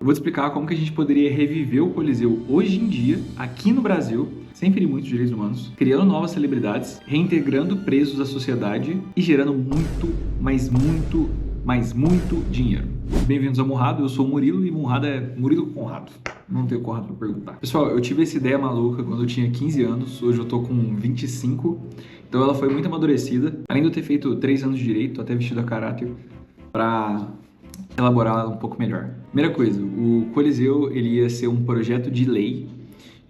Eu vou te explicar como que a gente poderia reviver o Coliseu hoje em dia, aqui no Brasil, sem ferir muitos direitos humanos, criando novas celebridades, reintegrando presos à sociedade e gerando muito, mas muito dinheiro. Bem-vindos ao Murrado, eu sou o Murilo e Murrado é Murilo Conrado. Não tenho Conrado pra perguntar. Pessoal, eu tive essa ideia maluca quando eu tinha 15 anos, hoje eu tô com 25, então ela foi muito amadurecida. Além de eu ter feito 3 anos de direito, até vestido a caráter, pra elaborar um pouco melhor. Primeira coisa, o Coliseu ele ia ser um projeto de lei.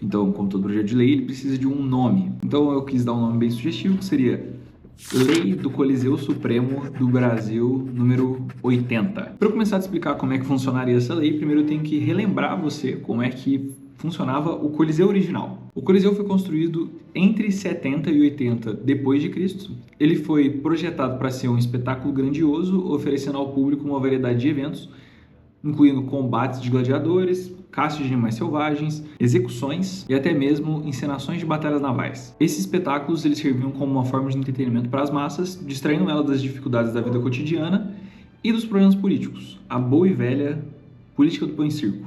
Então, como todo projeto de lei, ele precisa de um nome. Então, eu quis dar um nome bem sugestivo, que seria Lei do Coliseu Supremo do Brasil, número 80. Para eu começar a te explicar como é que funcionaria essa lei, primeiro eu tenho que relembrar você como é que funcionava o Coliseu original. O Coliseu foi construído entre 70 e 80 depois de Cristo. Ele foi projetado para ser um espetáculo grandioso, oferecendo ao público uma variedade de eventos, incluindo combates de gladiadores, caças de animais selvagens, execuções e até mesmo encenações de batalhas navais. Esses espetáculos eles serviam como uma forma de entretenimento para as massas, distraindo elas das dificuldades da vida cotidiana e dos problemas políticos. A boa e velha política do pão e circo.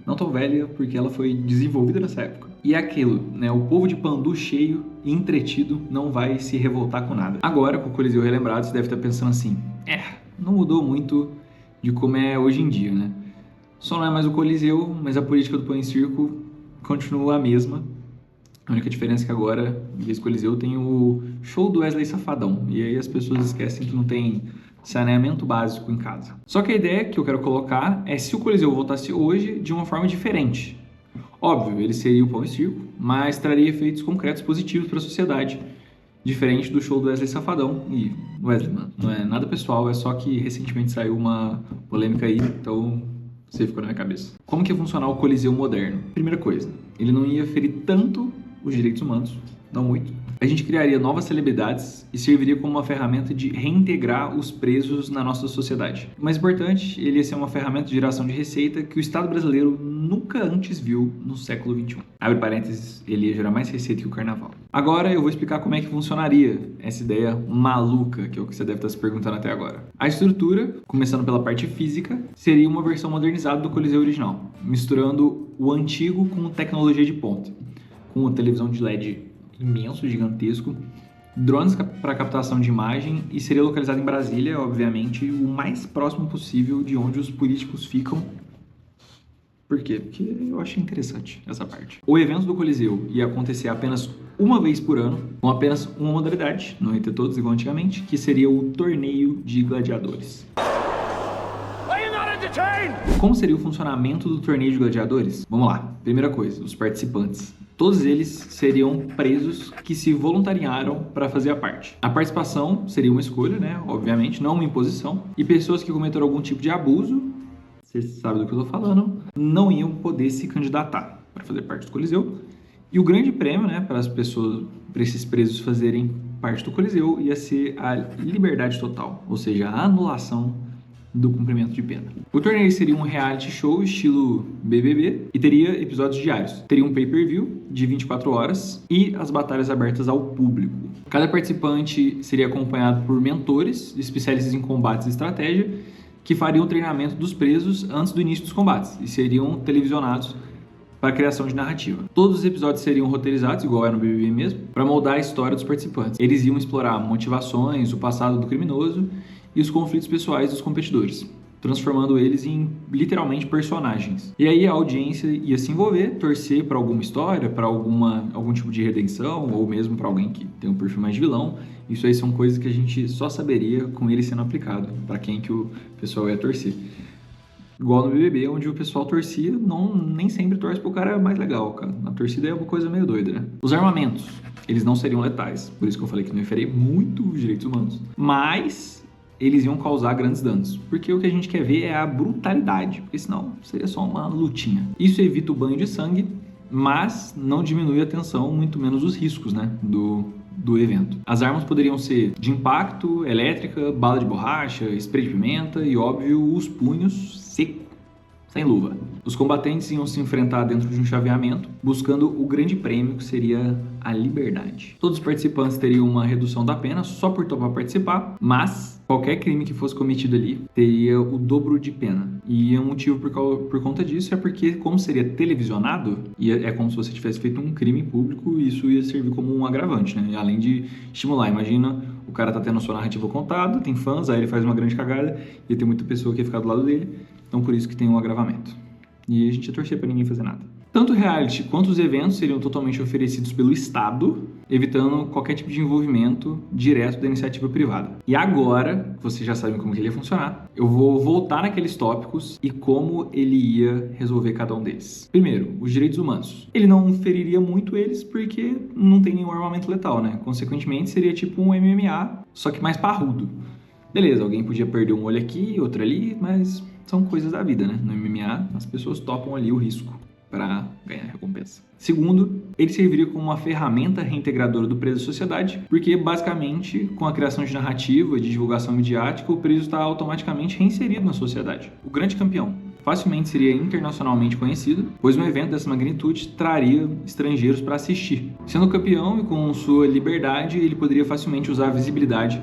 Não tão velha porque ela foi desenvolvida nessa época. E é aquilo, né? O povo de Pandu cheio e entretido não vai se revoltar com nada. Agora, com o Coliseu relembrado, você deve estar pensando assim, não mudou muito de como é hoje em dia, né? Só não é mais o Coliseu, mas a política do pão e circo continua a mesma. A única diferença é que agora, em vez do Coliseu, tem o show do Wesley Safadão. E aí as pessoas esquecem que não tem saneamento básico em casa. Só que a ideia que eu quero colocar é se o Coliseu voltasse hoje de uma forma diferente. Óbvio, ele seria o pão e circo, mas traria efeitos concretos positivos para a sociedade. Diferente do show do Wesley Safadão. E Wesley, mano, não é nada pessoal, é só que recentemente saiu uma polêmica aí, então você ficou na minha cabeça. Como que ia funcionar o Coliseu moderno? Primeira coisa, ele não ia ferir tanto os direitos humanos, não muito. A gente criaria novas celebridades e serviria como uma ferramenta de reintegrar os presos na nossa sociedade. O mais importante, ele ia ser uma ferramenta de geração de receita que o Estado brasileiro nunca antes viu no século XXI. Abre parênteses, ele ia gerar mais receita que o carnaval. Agora eu vou explicar como é que funcionaria essa ideia maluca, que é o que você deve estar se perguntando até agora. A estrutura, começando pela parte física, seria uma versão modernizada do Coliseu original, misturando o antigo com tecnologia de ponta, com uma televisão de LED imenso, gigantesco, drones para captação de imagem e seria localizado em Brasília, obviamente, o mais próximo possível de onde os políticos ficam. Por quê? Porque eu achei interessante essa parte. O evento do Coliseu ia acontecer apenas uma vez por ano, com apenas uma modalidade, não ia ter todos igual antigamente, que seria o torneio de gladiadores. Como seria o funcionamento do torneio de gladiadores? Vamos lá. Primeira coisa, os participantes. Todos eles seriam presos que se voluntariaram para fazer a parte. A participação seria uma escolha, né? Obviamente, não uma imposição. E pessoas que cometeram algum tipo de abuso, você sabe do que eu estou falando, não iam poder se candidatar para fazer parte do Coliseu. E o grande prêmio, né, para as pessoas, para esses presos fazerem parte do Coliseu, ia ser a liberdade total, ou seja, a anulação do cumprimento de pena. O torneio seria um reality show estilo BBB e teria episódios diários. Teria um pay-per-view de 24 horas e as batalhas abertas ao público. Cada participante seria acompanhado por mentores especialistas em combates e estratégia que fariam o treinamento dos presos antes do início dos combates e seriam televisionados para a criação de narrativa. Todos os episódios seriam roteirizados, igual era no BBB mesmo, para moldar a história dos participantes. Eles iam explorar motivações, o passado do criminoso e os conflitos pessoais dos competidores, transformando eles em, literalmente, personagens. E aí a audiência ia se envolver, torcer para alguma história, para algum tipo de redenção, ou mesmo para alguém que tem um perfil mais de vilão. Isso aí são coisas que a gente só saberia com ele sendo aplicado, para quem que o pessoal ia torcer. Igual no BBB, onde o pessoal torcia, nem sempre torce pro cara mais legal, cara. Na torcida é uma coisa meio doida, né? Os armamentos, eles não seriam letais, por isso que eu falei que não ia ferir muito os direitos humanos, mas eles iam causar grandes danos, porque o que a gente quer ver é a brutalidade, porque senão seria só uma lutinha. Isso evita o banho de sangue, mas não diminui a tensão, muito menos os riscos, né, do evento. As armas poderiam ser de impacto, elétrica, bala de borracha, spray de pimenta e, óbvio, os punhos secos, sem luva. Os combatentes iam se enfrentar dentro de um chaveamento, buscando o grande prêmio, que seria a liberdade. Todos os participantes teriam uma redução da pena só por topar participar, mas Qualquer crime que fosse cometido ali teria o dobro de pena. E o motivo por conta disso é porque, como seria televisionado, é como se você tivesse feito um crime público e isso ia servir como um agravante, né? Além de estimular. Imagina, o cara tá tendo a sua narrativa contada, tem fãs, aí ele faz uma grande cagada e tem muita pessoa que ia ficar do lado dele. Então, por isso que tem um agravamento. E a gente ia torcer pra ninguém fazer nada. Tanto o reality quanto os eventos seriam totalmente oferecidos pelo Estado, evitando qualquer tipo de envolvimento direto da iniciativa privada. E agora, vocês já sabem como que ele ia funcionar, eu vou voltar naqueles tópicos e como ele ia resolver cada um deles. Primeiro, os direitos humanos. Ele não feriria muito eles porque não tem nenhum armamento letal, né? Consequentemente, seria tipo um MMA, só que mais parrudo. Beleza, alguém podia perder um olho aqui, outro ali, mas são coisas da vida, né? No MMA, as pessoas topam ali o risco para ganhar recompensa. Segundo, ele serviria como uma ferramenta reintegradora do preso à sociedade, porque basicamente, com a criação de narrativa, de divulgação midiática, o preso está automaticamente reinserido na sociedade. O grande campeão facilmente seria internacionalmente conhecido, pois um evento dessa magnitude traria estrangeiros para assistir. Sendo campeão e com sua liberdade, ele poderia facilmente usar a visibilidade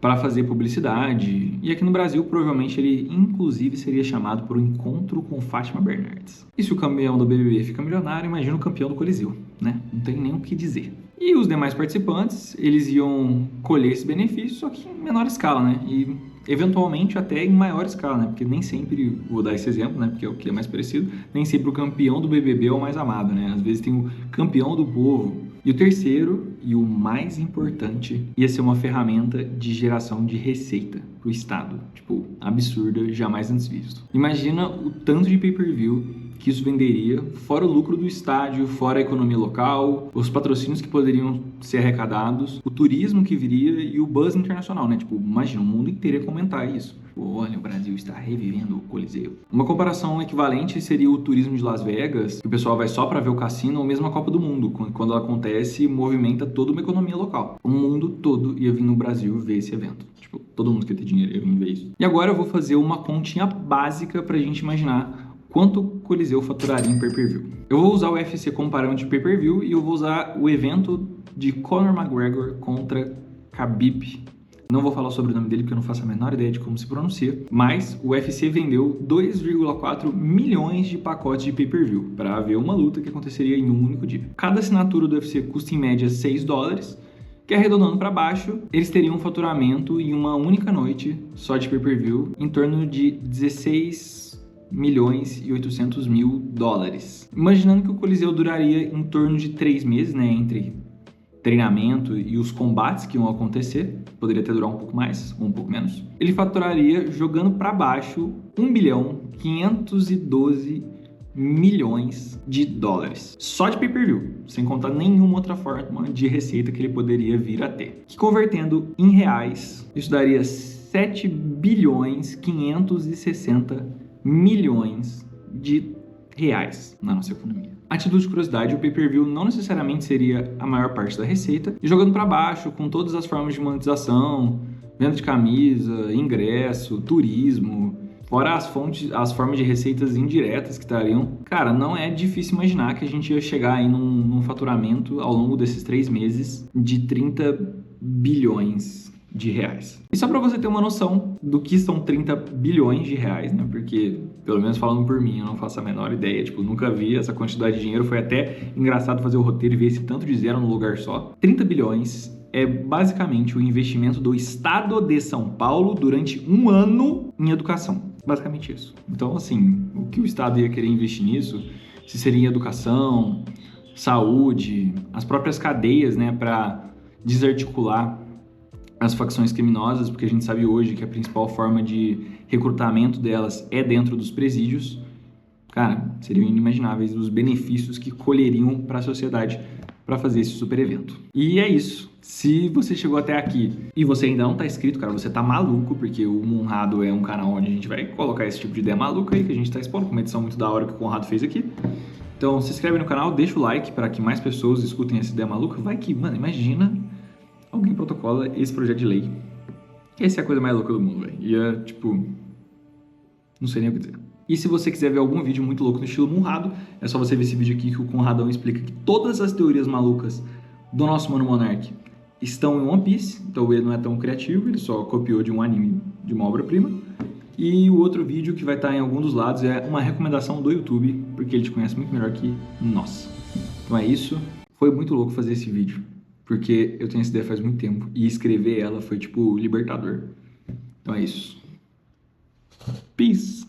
para fazer publicidade, e aqui no Brasil provavelmente ele inclusive seria chamado por um encontro com Fátima Bernardes. E se o campeão do BBB fica milionário, imagina o campeão do Coliseu, né? Não tem nem o que dizer. E os demais participantes, eles iam colher esse benefício, só que em menor escala, né? E eventualmente até em maior escala, né? Porque nem sempre, vou dar esse exemplo, né? Porque é o que é mais parecido, nem sempre o campeão do BBB é o mais amado, né? Às vezes tem o campeão do povo. E o terceiro, e o mais importante, ia ser uma ferramenta de geração de receita pro Estado. Tipo, absurda, jamais antes visto. Imagina o tanto de pay-per-view que isso venderia, fora o lucro do estádio, fora a economia local, os patrocínios que poderiam ser arrecadados, o turismo que viria e o buzz internacional, né? Tipo, imagina, o mundo inteiro ia comentar isso. Olha, o Brasil está revivendo o Coliseu. Uma comparação equivalente seria o turismo de Las Vegas, que o pessoal vai só para ver o cassino, ou mesmo a Copa do Mundo, quando ela acontece, movimenta toda uma economia local. O mundo todo ia vir no Brasil ver esse evento. Tipo, todo mundo que tem dinheiro ia vir ver isso. E agora eu vou fazer uma continha básica pra gente imaginar quanto o Coliseu faturaria em pay-per-view. Eu vou usar o UFC como parâmetro de pay-per-view e eu vou usar o evento de Conor McGregor contra Khabib. Não vou falar sobre o nome dele porque eu não faço a menor ideia de como se pronuncia, mas o UFC vendeu 2,4 milhões de pacotes de pay-per-view para ver uma luta que aconteceria em um único dia. Cada assinatura do UFC custa em média $6, que arredondando para baixo, eles teriam um faturamento em uma única noite só de pay-per-view em torno de 16.800.000 dólares. Imaginando que o Coliseu duraria em torno de 3 meses, né, entre treinamento e os combates que iam acontecer, poderia até durar um pouco mais ou um pouco menos, ele faturaria jogando para baixo 1.512 milhões de dólares só de pay-per-view, sem contar nenhuma outra forma de receita que ele poderia vir a ter. Que convertendo em reais, isso daria 7.560 milhões de reais na nossa economia. A título de curiosidade, o pay-per-view não necessariamente seria a maior parte da receita, e jogando para baixo, com todas as formas de monetização, venda de camisa, ingresso, turismo, fora as formas de receitas indiretas que estariam, cara, não é difícil imaginar que a gente ia chegar aí num faturamento ao longo desses 3 meses de 30 bilhões de reais. E só para você ter uma noção do que são 30 bilhões de reais, né? Porque, pelo menos falando por mim, eu não faço a menor ideia, tipo, nunca vi essa quantidade de dinheiro, foi até engraçado fazer o roteiro e ver esse tanto de zero no lugar só. 30 bilhões é basicamente o investimento do Estado de São Paulo durante um ano em educação. Basicamente isso. Então, assim, o que o Estado ia querer investir nisso, se seria em educação, saúde, as próprias cadeias, né, para desarticular as facções criminosas, porque a gente sabe hoje que a principal forma de recrutamento delas é dentro dos presídios. Cara, seriam inimagináveis os benefícios que colheriam para a sociedade para fazer esse super evento. E é isso. Se você chegou até aqui e você ainda não tá inscrito, cara, você tá maluco, porque o Munrado é um canal onde a gente vai colocar esse tipo de ideia maluca aí que a gente tá expondo, com uma edição muito da hora que o Conrado fez aqui. Então se inscreve no canal, deixa o like para que mais pessoas escutem essa ideia maluca. Vai que, mano, imagina alguém protocola esse projeto de lei. Essa é a coisa mais louca do mundo, velho. E é, tipo, não sei nem o que dizer. E se você quiser ver algum vídeo muito louco no estilo Munrado, é só você ver esse vídeo aqui que o Conradão explica que todas as teorias malucas do nosso Mano Monark estão em One Piece, então ele não é tão criativo, ele só copiou de um anime, de uma obra-prima. E o outro vídeo que vai estar em algum dos lados é uma recomendação do YouTube, porque ele te conhece muito melhor que nós. Então é isso. Foi muito louco fazer esse vídeo, porque eu tenho essa ideia faz muito tempo e escrever ela foi tipo libertador. Então é isso. Peace!